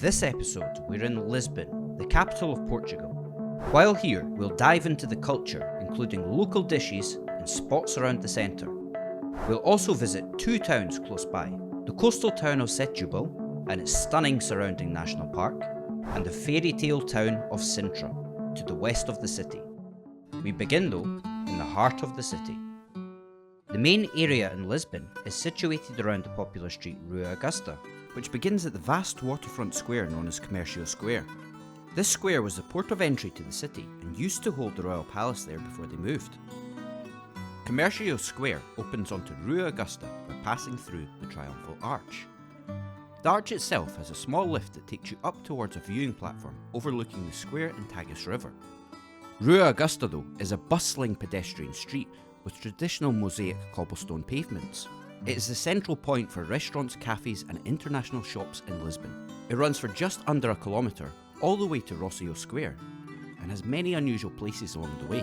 This episode, we're in Lisbon, the capital of Portugal. While here, we'll dive into the culture, including local dishes and spots around the centre. We'll also visit two towns close by, the coastal town of Setúbal and its stunning surrounding national park, and the fairy tale town of Sintra, to the west of the city. We begin though, in the heart of the city. The main area in Lisbon is situated around the popular street Rua Augusta, which begins at the vast waterfront square known as Commercio Square. This square was the port of entry to the city and used to hold the royal palace there before they moved. Commercio Square opens onto Rua Augusta by passing through the Triumphal Arch. The arch itself has a small lift that takes you up towards a viewing platform overlooking the square and Tagus River. Rua Augusta though is a bustling pedestrian street with traditional mosaic cobblestone pavements. It is the central point for restaurants, cafes and international shops in Lisbon. It runs for just under a kilometre all the way to Rossio Square and has many unusual places along the way.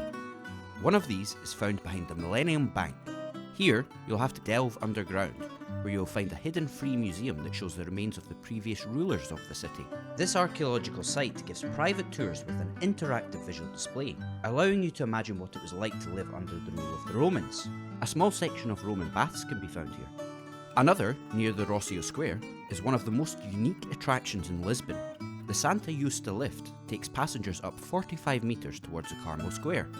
One of these is found behind the Millennium Bank. Here you'll have to delve underground, where you'll find a hidden free museum that shows the remains of the previous rulers of the city. This archaeological site gives private tours with an interactive visual display, allowing you to imagine what it was like to live under the rule of the Romans. A small section of Roman baths can be found here. Another, near the Rossio Square, is one of the most unique attractions in Lisbon. The Santa Justa lift takes passengers up 45 metres towards the Carmo Square.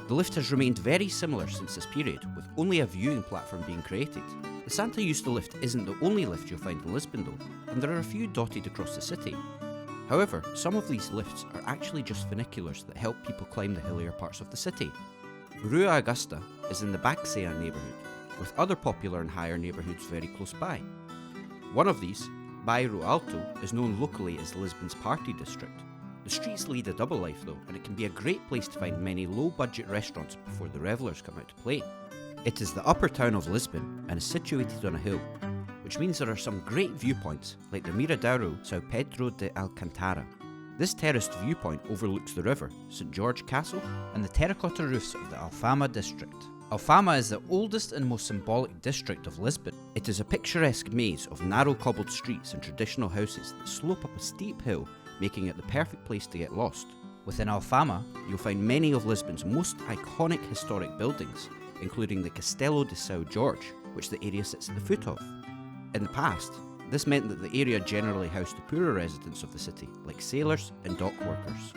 The lift has remained very similar since this period, with only a viewing platform being created. The Santa Justa lift isn't the only lift you'll find in Lisbon though, and there are a few dotted across the city. However, some of these lifts are actually just funiculars that help people climb the hillier parts of the city. Rua Augusta is in the Baixia Neighbourhood, with other popular and higher neighbourhoods very close by. One of these, Bairro Alto, is known locally as Lisbon's party district. The streets lead a double life though, and it can be a great place to find many low-budget restaurants before the revellers come out to play. It is the upper town of Lisbon and is situated on a hill, which means there are some great viewpoints like the Miradouro São Pedro de Alcântara. This terraced viewpoint overlooks the river, St George Castle, and the terracotta roofs of the Alfama district. Alfama is the oldest and most symbolic district of Lisbon. It is a picturesque maze of narrow cobbled streets and traditional houses that slope up a steep hill, making it the perfect place to get lost. Within Alfama, you'll find many of Lisbon's most iconic historic buildings, including the Castello de São Jorge, which the area sits at the foot of. In the past, this meant that the area generally housed the poorer residents of the city, like sailors and dock workers.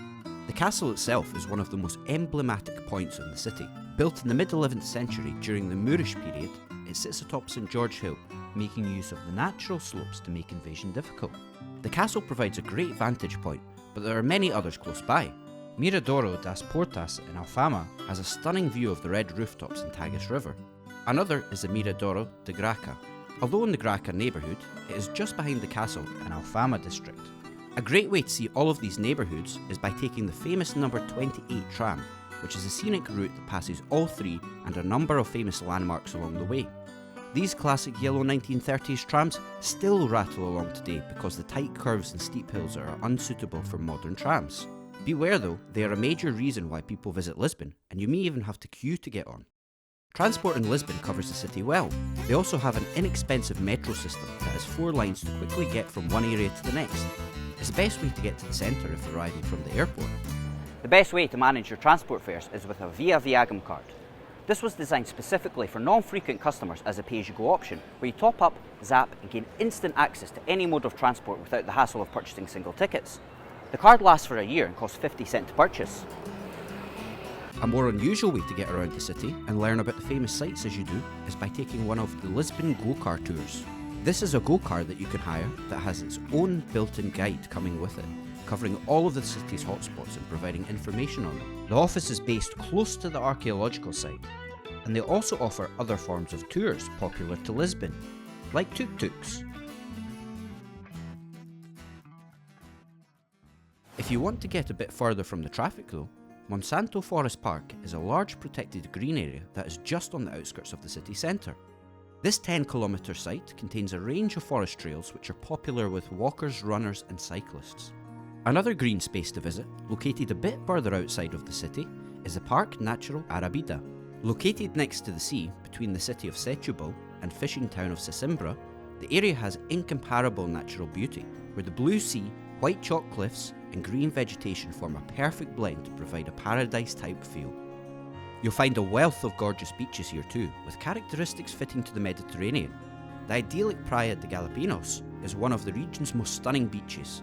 The castle itself is one of the most emblematic points in the city. Built in the mid-11th century during the Moorish period, it sits atop St George Hill, making use of the natural slopes to make invasion difficult. The castle provides a great vantage point, but there are many others close by. Miradouro das Portas in Alfama has a stunning view of the red rooftops and Tagus River. Another is the Miradouro de Graça. Although in the Graça neighbourhood, it is just behind the castle in Alfama district. A great way to see all of these neighbourhoods is by taking the famous number 28 tram, which is a scenic route that passes all three and a number of famous landmarks along the way. These classic yellow 1930s trams still rattle along today because the tight curves and steep hills are unsuitable for modern trams. Beware though, they are a major reason why people visit Lisbon, and you may even have to queue to get on. Transport in Lisbon covers the city well. They also have an inexpensive metro system that has 4 lines to quickly get from one area to the next. It's the best way to get to the centre if arriving from the airport. The best way to manage your transport fares is with a Via Viagem card. This was designed specifically for non-frequent customers as a pay-as-you-go option, where you top up, zap and gain instant access to any mode of transport without the hassle of purchasing single tickets. The card lasts for a year and costs 50 cents to purchase. A more unusual way to get around the city and learn about the famous sights as you do is by taking one of the Lisbon go-car tours. This is a go-car that you can hire that has its own built-in guide coming with it, covering all of the city's hotspots and providing information on them. The office is based close to the archaeological site, and they also offer other forms of tours popular to Lisbon, like tuk-tuks. If you want to get a bit further from the traffic though, Monsanto Forest Park is a large protected green area that is just on the outskirts of the city centre. This 10-kilometre site contains a range of forest trails which are popular with walkers, runners and cyclists. Another green space to visit, located a bit further outside of the city, is the Parque Natural Arabida. Located next to the sea, between the city of Setúbal and fishing town of Sesimbra, the area has incomparable natural beauty, where the blue sea White chalk cliffs and green vegetation form a perfect blend to provide a paradise-type feel. You'll find a wealth of gorgeous beaches here too, with characteristics fitting to the Mediterranean. The idyllic Praia de Galapinos is one of the region's most stunning beaches.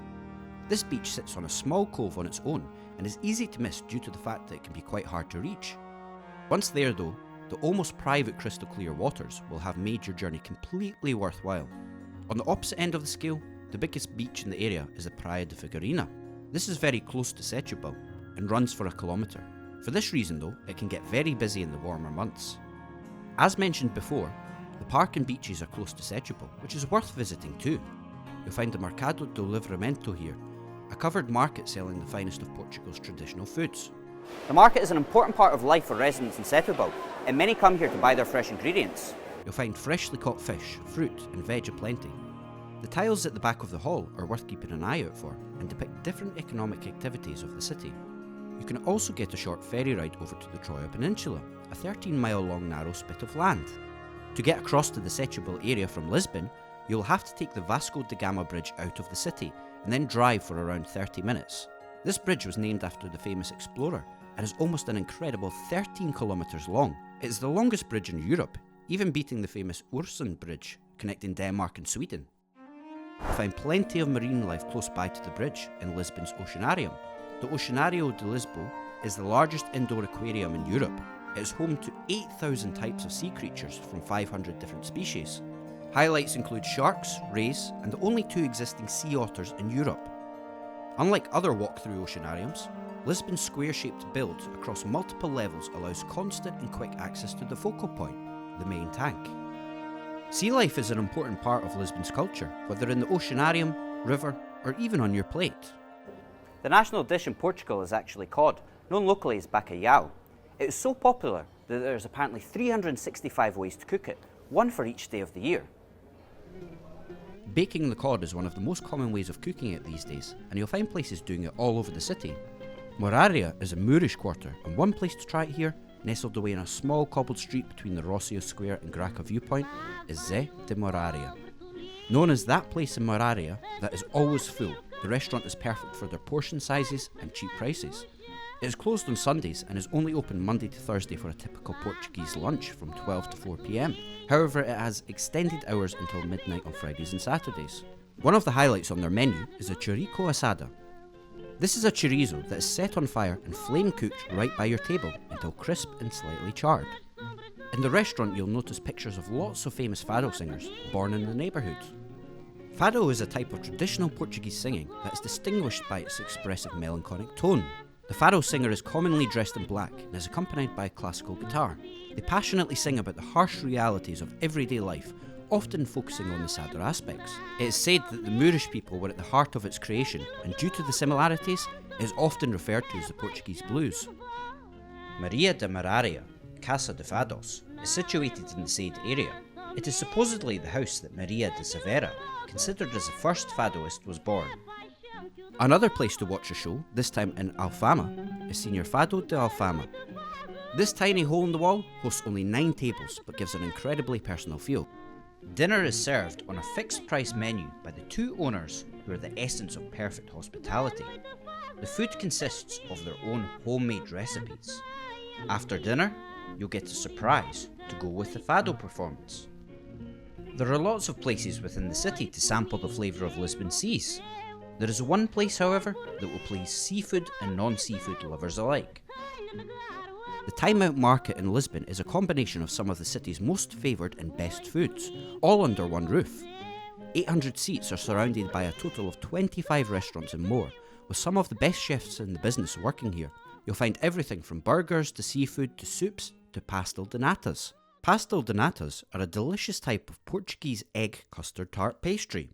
This beach sits on a small cove on its own and is easy to miss due to the fact that it can be quite hard to reach. Once there though, the almost private crystal clear waters will have made your journey completely worthwhile. On the opposite end of the scale, the biggest beach in the area is the Praia de Figueira. This is very close to Setúbal and runs for 1 kilometre. For this reason though, it can get very busy in the warmer months. As mentioned before, the park and beaches are close to Setúbal, which is worth visiting too. You'll find the Mercado do Livramento here, a covered market selling the finest of Portugal's traditional foods. The market is an important part of life for residents in Setúbal, and many come here to buy their fresh ingredients. You'll find freshly caught fish, fruit and veg aplenty. The tiles at the back of the hall are worth keeping an eye out for and depict different economic activities of the city. You can also get a short ferry ride over to the Troia Peninsula, a 13-mile long narrow spit of land. To get across to the Setúbal area from Lisbon, you'll have to take the Vasco da Gama bridge out of the city and then drive for around 30 minutes. This bridge was named after the famous explorer and is almost an incredible 13 kilometres long. It is the longest bridge in Europe, even beating the famous Øresund Bridge connecting Denmark and Sweden. You'll find plenty of marine life close by to the bridge in Lisbon's Oceanarium. The Oceanario de Lisboa is the largest indoor aquarium in Europe. It is home to 8,000 types of sea creatures from 500 different species. Highlights include sharks, rays, and the only 2 existing sea otters in Europe. Unlike other walk-through oceanariums, Lisbon's square-shaped build across multiple levels allows constant and quick access to the focal point, the main tank. Sea life is an important part of Lisbon's culture, whether in the oceanarium, river, or even on your plate. The national dish in Portugal is actually cod, known locally as bacalhau. It is so popular that there is apparently 365 ways to cook it, one for each day of the year. Baking the cod is one of the most common ways of cooking it these days, and you'll find places doing it all over the city. Moraria is a Moorish quarter, and one place to try it here, nestled away in a small cobbled street between the Rocio Square and Graca Viewpoint, is Zé de Moraria. Known as that place in Moraria that is always full, the restaurant is perfect for their portion sizes and cheap prices. It is closed on Sundays and is only open Monday to Thursday for a typical Portuguese lunch from 12 to 4 p.m. However, it has extended hours until midnight on Fridays and Saturdays. One of the highlights on their menu is a chorico asada. This is a chorizo that is set on fire and flame cooked right by your table until crisp and slightly charred. In the restaurant you'll notice pictures of lots of famous fado singers born in the neighbourhood. Fado is a type of traditional Portuguese singing that is distinguished by its expressive melancholic tone. The fado singer is commonly dressed in black and is accompanied by a classical guitar. They passionately sing about the harsh realities of everyday life, often focusing on the sadder aspects. It is said that the Moorish people were at the heart of its creation, and due to the similarities, it is often referred to as the Portuguese blues. Maria de Moraria, Casa de Fados, is situated in the said area. It is supposedly the house that Maria de Severa, considered as the first fadoist, was born. Another place to watch a show, this time in Alfama, is Senhor Fado de Alfama. This tiny hole in the wall hosts only 9 tables, but gives an incredibly personal feel. Dinner is served on a fixed price menu by the 2 owners who are the essence of perfect hospitality. The food consists of their own homemade recipes. After dinner, you'll get a surprise to go with the fado performance. There are lots of places within the city to sample the flavour of Lisbon seas. There is one place, however, that will please seafood and non-seafood lovers alike. The Time Out Market in Lisbon is a combination of some of the city's most favoured and best foods, all under one roof. 800 seats are surrounded by a total of 25 restaurants and more, with some of the best chefs in the business working here. You'll find everything from burgers to seafood to soups to pastel de natas. Pastel de natas are a delicious type of Portuguese egg custard tart pastry.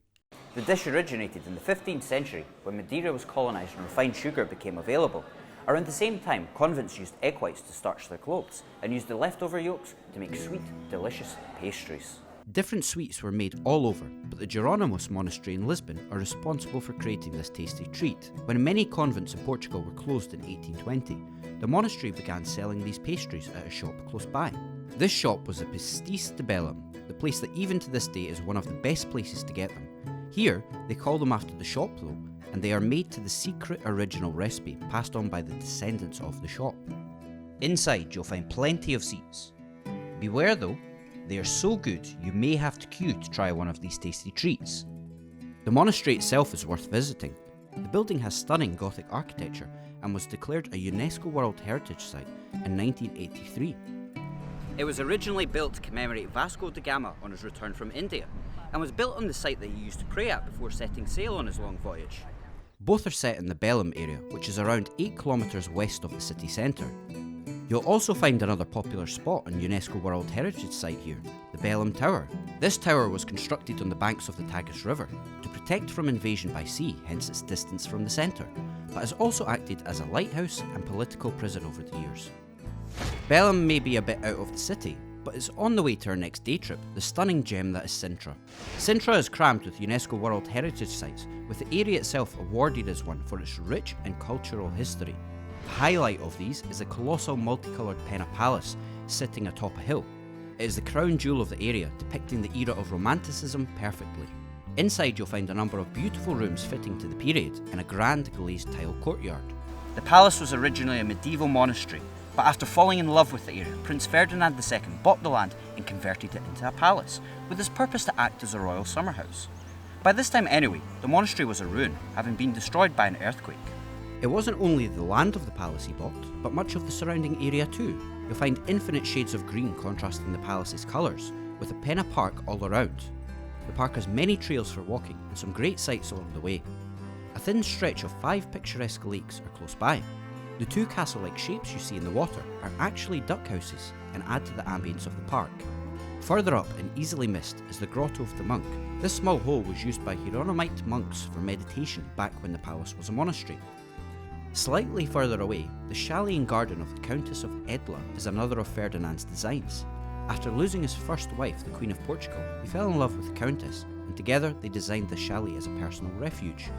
The dish originated in the 15th century when Madeira was colonised and refined sugar became available. Around the same time, convents used egg whites to starch their clothes and used the leftover yolks to make sweet, delicious pastries. Different sweets were made all over, but the Jerónimos monastery in Lisbon are responsible for creating this tasty treat. When many convents in Portugal were closed in 1820, the monastery began selling these pastries at a shop close by. This shop was the Pasteis de Belem, the place that even to this day is one of the best places to get them. Here, they call them after the shop though, and they are made to the secret original recipe passed on by the descendants of the shop. Inside you'll find plenty of seats. Beware though, they are so good you may have to queue to try one of these tasty treats. The monastery itself is worth visiting. The building has stunning Gothic architecture and was declared a UNESCO World Heritage Site in 1983. It was originally built to commemorate Vasco da Gama on his return from India, and was built on the site that he used to pray at before setting sail on his long voyage. Both are set in the Belem area, which is around 8 kilometres west of the city centre. You'll also find another popular spot on UNESCO World Heritage Site here, the Belem Tower. This tower was constructed on the banks of the Tagus River to protect from invasion by sea, hence its distance from the centre, but has also acted as a lighthouse and political prison over the years. Belem may be a bit out of the city, but it's on the way to our next day trip, the stunning gem that is Sintra. Sintra is crammed with UNESCO World Heritage Sites, with the area itself awarded as one for its rich and cultural history. The highlight of these is the colossal multicoloured Pena Palace, sitting atop a hill. It is the crown jewel of the area, depicting the era of Romanticism perfectly. Inside you'll find a number of beautiful rooms fitting to the period, in a grand glazed tile courtyard. The palace was originally a medieval monastery, but after falling in love with the area, Prince Ferdinand II bought the land and converted it into a palace, with its purpose to act as a royal summer house. By this time anyway, the monastery was a ruin, having been destroyed by an earthquake. It wasn't only the land of the palace he bought, but much of the surrounding area too. You'll find infinite shades of green contrasting the palace's colours, with a Pena Park all around. The park has many trails for walking and some great sights along the way. A thin stretch of 5 picturesque lakes are close by. The 2 castle-like shapes you see in the water are actually duck houses and add to the ambience of the park. Further up and easily missed is the Grotto of the Monk. This small hole was used by Hieronymite monks for meditation back when the palace was a monastery. Slightly further away, the chalet and garden of the Countess of Edla is another of Ferdinand's designs. After losing his first wife, the Queen of Portugal, he fell in love with the Countess, and together they designed the chalet as a personal refuge.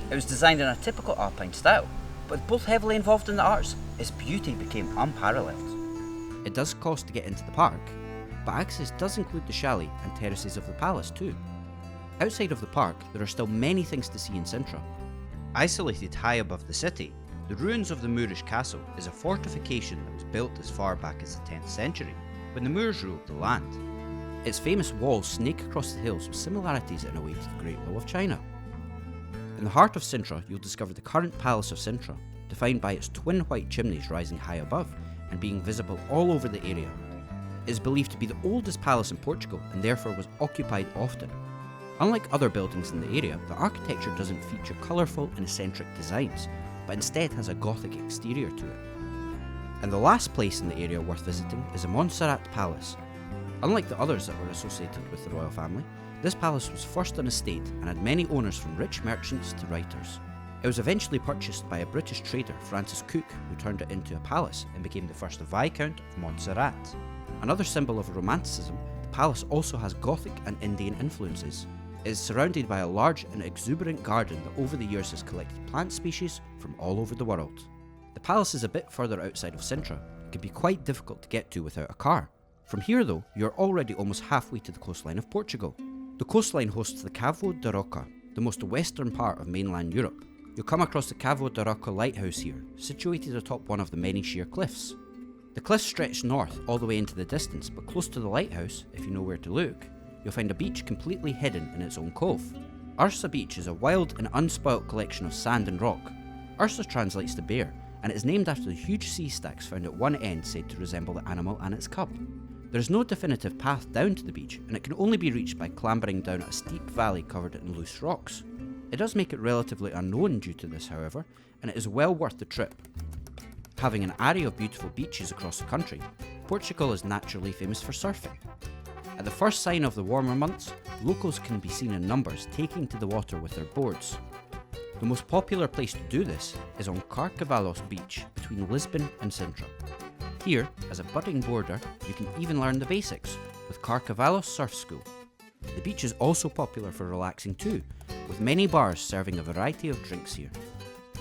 It was designed in a typical Alpine style, but both heavily involved in the arts, its beauty became unparalleled. It does cost to get into the park, but access does include the chalet and terraces of the palace too. Outside of the park, there are still many things to see in Sintra. Isolated high above the city, the ruins of the Moorish castle is a fortification that was built as far back as the 10th century, when the Moors ruled the land. Its famous walls snake across the hills with similarities in a way to the Great Wall of China. In the heart of Sintra, you'll discover the current Palace of Sintra, defined by its twin white chimneys rising high above and being visible all over the area. It is believed to be the oldest palace in Portugal and therefore was occupied often. Unlike other buildings in the area, the architecture doesn't feature colourful and eccentric designs, but instead has a Gothic exterior to it. And the last place in the area worth visiting is the Montserrat Palace. Unlike the others that were associated with the royal family, this palace was first an estate and had many owners from rich merchants to writers. It was eventually purchased by a British trader, Francis Cook, who turned it into a palace and became the first Viscount of Montserrat. Another symbol of Romanticism, the palace also has Gothic and Indian influences. It is surrounded by a large and exuberant garden that over the years has collected plant species from all over the world. The palace is a bit further outside of Sintra and can be quite difficult to get to without a car. From here though, you are already almost halfway to the coastline of Portugal. The coastline hosts the Cavo da Roca, the most western part of mainland Europe. You'll come across the Cavo da Roca lighthouse here, situated atop one of the many sheer cliffs. The cliffs stretch north all the way into the distance, but close to the lighthouse, if you know where to look, you'll find a beach completely hidden in its own cove. Ursa Beach is a wild and unspoilt collection of sand and rock. Ursa translates to bear, and it is named after the huge sea stacks found at one end said to resemble the animal and its cub. There is no definitive path down to the beach, and it can only be reached by clambering down a steep valley covered in loose rocks. It does make it relatively unknown due to this, however, and it is well worth the trip. Having an array of beautiful beaches across the country, Portugal is naturally famous for surfing. At the first sign of the warmer months, locals can be seen in numbers taking to the water with their boards. The most popular place to do this is on Carcavalos Beach between Lisbon and Sintra. Here, as a budding boarder, you can even learn the basics with Carcavalos Surf School. The beach is also popular for relaxing too, with many bars serving a variety of drinks here.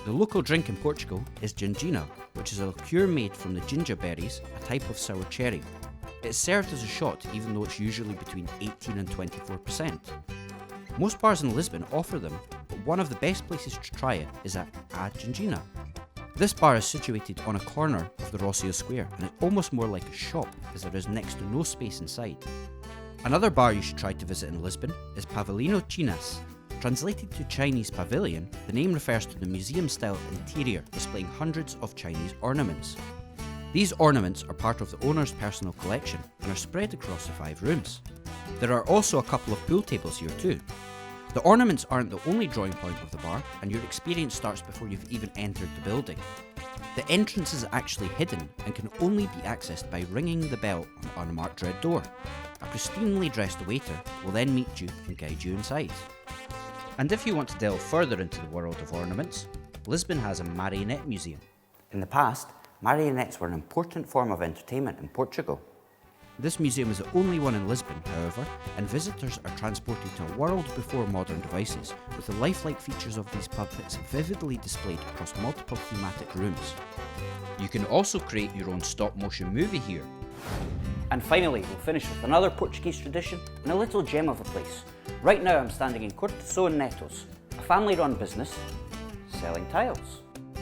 The local drink in Portugal is Ginjinha, which is a liqueur made from the ginger berries, a type of sour cherry. It's served as a shot even though it's usually between 18 and 24%. Most bars in Lisbon offer them, but one of the best places to try it is at Ginjinha. This bar is situated on a corner of the Rocio Square and it's almost more like a shop as there is next to no space inside. Another bar you should try to visit in Lisbon is Pavilhão Chinas. Translated to Chinese pavilion, the name refers to the museum-style interior displaying hundreds of Chinese ornaments. These ornaments are part of the owner's personal collection and are spread across the 5 rooms. There are also a couple of pool tables here too. The ornaments aren't the only drawing point of the bar, and your experience starts before you've even entered the building. The entrance is actually hidden and can only be accessed by ringing the bell on the unmarked red door. A pristinely dressed waiter will then meet you and guide you inside. And if you want to delve further into the world of ornaments, Lisbon has a marionette museum. In the past, marionettes were an important form of entertainment in Portugal. This museum is the only one in Lisbon, however, and visitors are transported to a world before modern devices, with the lifelike features of these puppets vividly displayed across multiple thematic rooms. You can also create your own stop-motion movie here. And finally, we'll finish with another Portuguese tradition and a little gem of a place. Right now I'm standing in Corteção Netos, a family-run business selling tiles.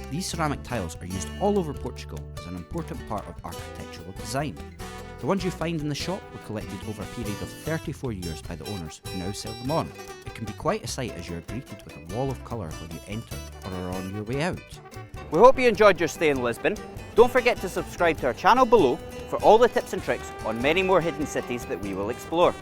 These ceramic tiles are used all over Portugal as an important part of architectural design. The ones you find in the shop were collected over a period of 34 years by the owners who now sell them on. It can be quite a sight as you are greeted with a wall of colour when you enter or are on your way out. We hope you enjoyed your stay in Lisbon. Don't forget to subscribe to our channel below for all the tips and tricks on many more hidden cities that we will explore.